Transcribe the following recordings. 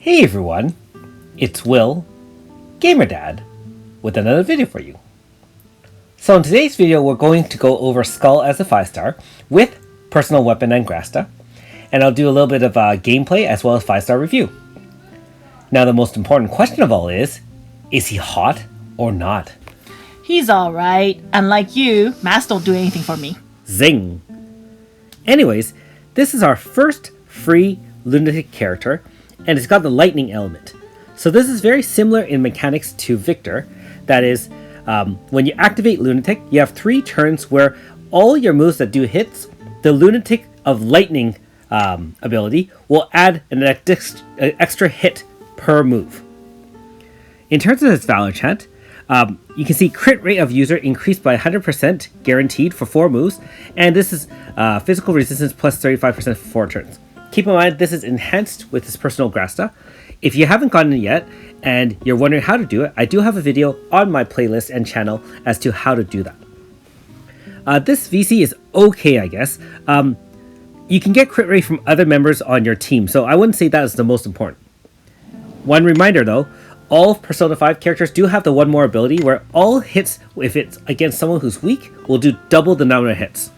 Hey everyone, it's Will, GamerDad, with another video for you. So in today's video we're going to go over Skull as a 5-star with personal weapon and Grasta, and I'll do a little bit of gameplay as well as 5-star review. Now the most important question of all is he hot or not? He's alright. Unlike you, Mass don't do anything for me. Zing! Anyways, this is our first free lunatic character, and it's got the lightning element. So this is very similar in mechanics to Victor. That is, when you activate Lunatic, you have 3 turns where all your moves that do hits, the Lunatic of Lightning ability will add an extra hit per move. In terms of its Valor chant, you can see crit rate of user increased by 100% guaranteed for 4 moves, and this is physical resistance plus 35% for 4 turns. Keep in mind, this is enhanced with this personal Grasta. If you haven't gotten it yet, and you're wondering how to do it, I do have a video on my playlist and channel as to how to do that. This VC is okay, I guess. You can get crit rate from other members on your team, so I wouldn't say that is the most important. One reminder though, all Persona 5 characters do have the one more ability where all hits, if it's against someone who's weak, will do double the number of hits.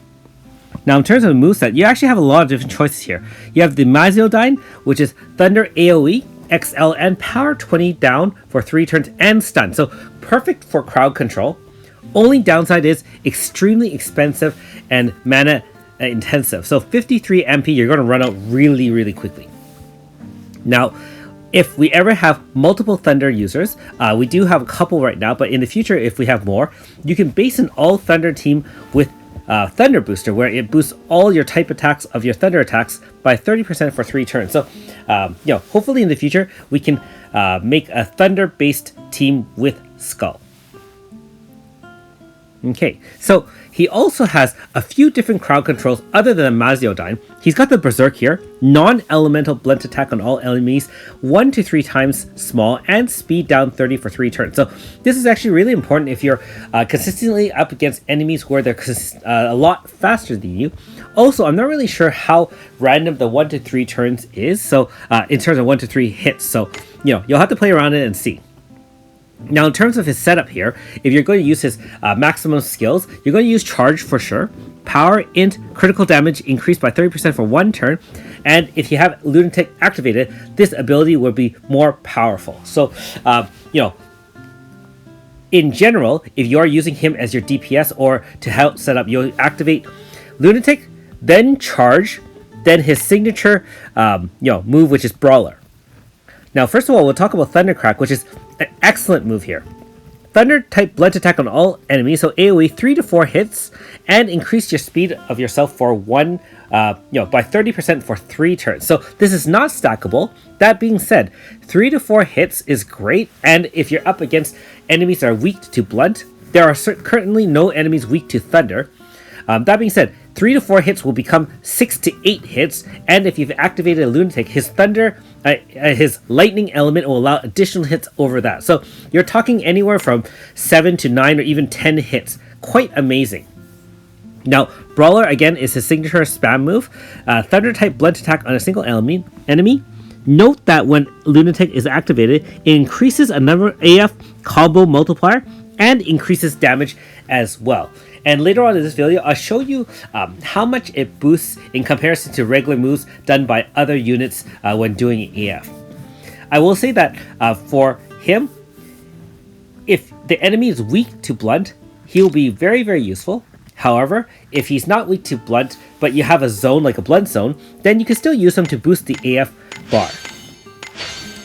Now in terms of the moveset, you actually have a lot of different choices here. You have the Maziodyne, which is Thunder AoE, XL, and Power 20 down for 3 turns and stun. So perfect for crowd control. Only downside is extremely expensive and mana intensive. So 53 MP, you're going to run out really quickly. Now, if we ever have multiple Thunder users, we do have a couple right now, but in the future, if we have more, you can base an all Thunder team with Thunder Booster, where it boosts all your type attacks of your Thunder attacks by 30% for 3 turns. So, hopefully in the future, we can make a Thunder-based team with Skull. Okay, so he also has a few different crowd controls other than Maziodyne. He's got the Berserk here, non-elemental blunt attack on all enemies, 1 to 3 times small, and speed down 30 for 3 turns. So this is actually really important if you're consistently up against enemies where they're a lot faster than you. Also, I'm not really sure how random the 1 to 3 turns is, so in terms of 1 to 3 hits. So, you'll have to play around it and see. Now, in terms of his setup here, if you're going to use his maximum skills, you're going to use Charge for sure. Power, Int, critical damage increased by 30% for 1 turn. And if you have Lunatic activated, this ability will be more powerful. So, in general, if you are using him as your DPS or to help set up, you'll activate Lunatic, then Charge, then his signature move, which is Brawler. Now, first of all, we'll talk about Thundercrack, which is an excellent move here. Thunder type blunt attack on all enemies, so AoE 3 to 4 hits, and increase your speed of yourself for by 30% for 3 turns. So this is not stackable. That being said, 3 to 4 hits is great, and if you're up against enemies that are weak to blunt, there are currently no enemies weak to Thunder. That being said, 3 to 4 hits will become 6 to 8 hits, and if you've activated a Lunatic, his his lightning element will allow additional hits over that. So you're talking anywhere from 7 to 9 or even 10 hits. Quite amazing. Now, Brawler again is his signature spam move. Thunder type blunt attack on a single enemy. Note that when Lunatic is activated, it increases a number AF combo multiplier and increases damage as well. And later on in this video, I'll show you how much it boosts in comparison to regular moves done by other units when doing AF. I will say that for him, if the enemy is weak to blunt, he will be very useful. However, if he's not weak to blunt, but you have a zone like a blunt zone, then you can still use him to boost the AF bar.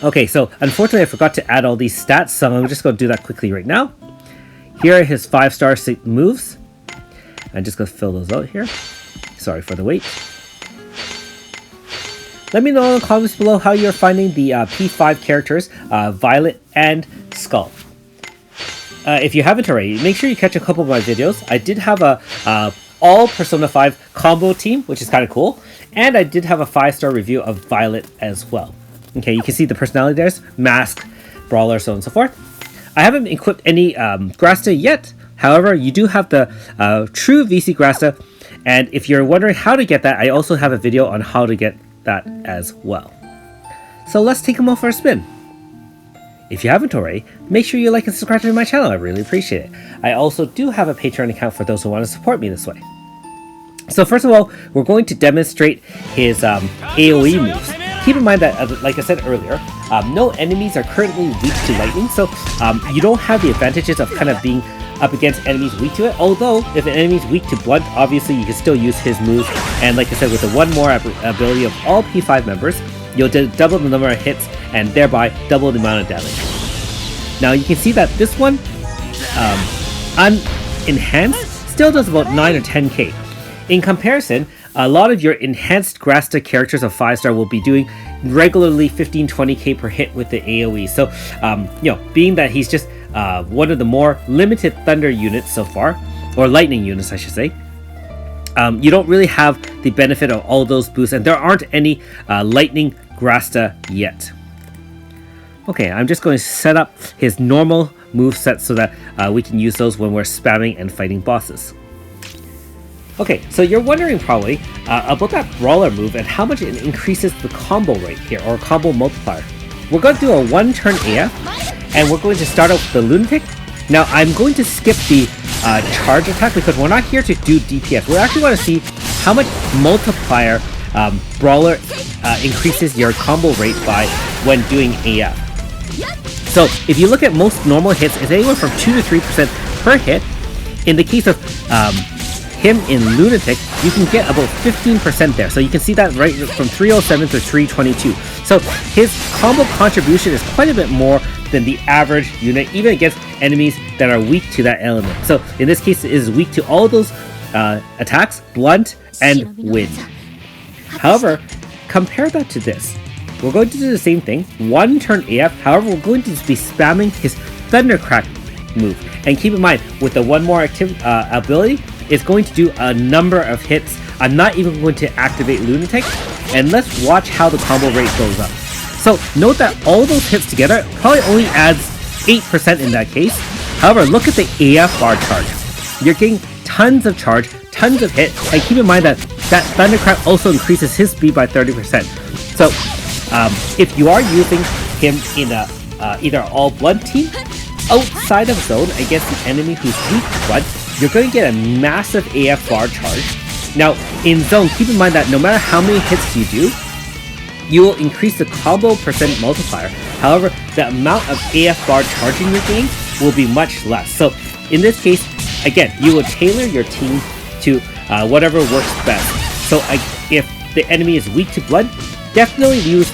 Okay, so unfortunately I forgot to add all these stats, so I'm just going to do that quickly right now. Here are his 5-star moves. I'm just going to fill those out here. Sorry for the wait. Let me know in the comments below how you're finding the P5 characters, Violet and Skull. If you haven't already, make sure you catch a couple of my videos. I did have a all Persona 5 combo team, which is kind of cool. And I did have a 5-star review of Violet as well. Okay, you can see the personality there, Mask, Brawler, so on and so forth. I haven't equipped any Grasta yet. However, you do have the true VC Grasta, and if you're wondering how to get that, I also have a video on how to get that as well. So let's take them all for a spin. If you haven't already, make sure you like and subscribe to my channel, I really appreciate it. I also do have a Patreon account for those who want to support me this way. So first of all, we're going to demonstrate his AoE moves. Keep in mind that, like I said earlier, no enemies are currently weak to lightning, so you don't have the advantages of kind of being up against enemies weak to it. Although, if an enemy is weak to blunt, obviously you can still use his moves, and like I said, with the one more ability of all P5 members, you'll double the number of hits and thereby double the amount of damage. Now you can see that this one, unenhanced, still does about 9 or 10k. In comparison, a lot of your enhanced Grasta characters of 5-star will be doing regularly 15-20k per hit with the AoE. So, being that he's just one of the more limited Thunder units so far, or Lightning units I should say, you don't really have the benefit of all those boosts, and there aren't any Lightning Grasta yet. Okay, I'm just going to set up his normal moveset so that we can use those when we're spamming and fighting bosses. Okay, so you're wondering probably about that Brawler move and how much it increases the combo rate here, or combo multiplier. We're going to do a 1-turn AF, and we're going to start out with the Lunatic. Now, I'm going to skip the charge attack because we're not here to do DPS. We actually want to see how much multiplier Brawler increases your combo rate by when doing AF. So, if you look at most normal hits, it's anywhere from 2 to 3% per hit. In the case of him in Lunatic, you can get about 15% there. So you can see that right from 307 to 322. So his combo contribution is quite a bit more than the average unit, even against enemies that are weak to that element. So in this case, it is weak to all those attacks, blunt, and wind. However, compare that to this. We're going to do the same thing, 1-turn AF. However, we're going to be spamming his Thundercrack move. And keep in mind, with the one more ability, it's going to do a number of hits. I'm not even going to activate Lunatic, and let's watch how the combo rate goes up. So note that all those hits together probably only adds 8% in that case. However, look at the AF bar charge. You're getting tons of charge, tons of hit, and keep in mind that Thundercrack also increases his speed by 30%. So if you are using him in a either all blunt team, outside of zone against an enemy who's weak to blunt, you're going to get a massive AF bar charge. Now, in zone, keep in mind that no matter how many hits you do, you will increase the combo percent multiplier. However, the amount of AF bar charging you're getting will be much less. So, in this case, again, you will tailor your team to whatever works best. So, if the enemy is weak to blunt, definitely use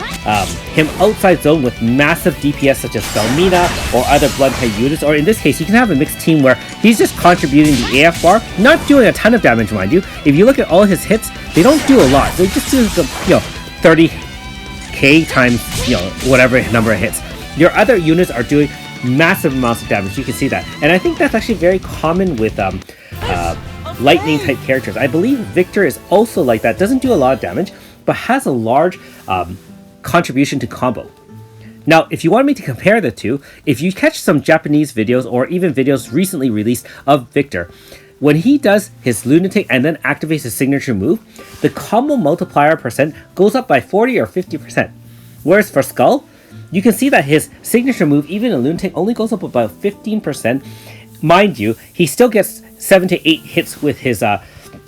him outside zone with massive DPS such as Felmina or other blunt type units, or in this case you can have a mixed team where he's just contributing the AF bar, not doing a ton of damage, mind you. If you look at all his hits, they don't do a lot. They just do 30k times whatever number of hits. Your other units are doing massive amounts of damage. You can see that, and I think that's actually very common with lightning type characters. I believe Victor is also like that. Doesn't do a lot of damage, but has a large contribution to combo. Now, if you want me to compare the two, if you catch some Japanese videos or even videos recently released of Victor, when he does his Lunatic and then activates his signature move, the combo multiplier percent goes up by 40 or 50%. Whereas for Skull, you can see that his signature move, even in Lunatic, only goes up about 15%. Mind you, he still gets 7 to 8 hits with his that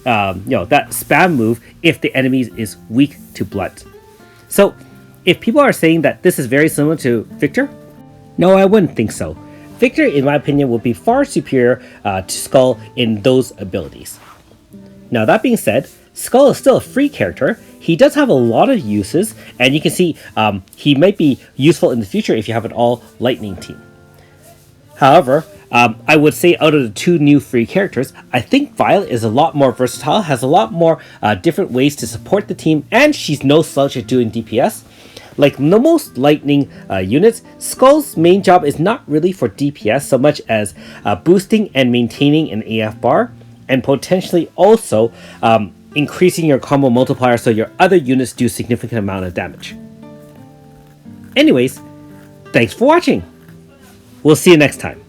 spam move if the enemy is weak to blunt. So, if people are saying that this is very similar to Victor, no, I wouldn't think so. Victor, in my opinion, would be far superior to Skull in those abilities. Now, that being said, Skull is still a free character. He does have a lot of uses, and you can see he might be useful in the future if you have an all lightning team. However, I would say out of the two new free characters, I think Violet is a lot more versatile, has a lot more different ways to support the team, and she's no slouch at doing DPS. Like the most lightning units, Skull's main job is not really for DPS so much as boosting and maintaining an AF bar, and potentially also increasing your combo multiplier so your other units do significant amount of damage. Anyways, thanks for watching. We'll see you next time.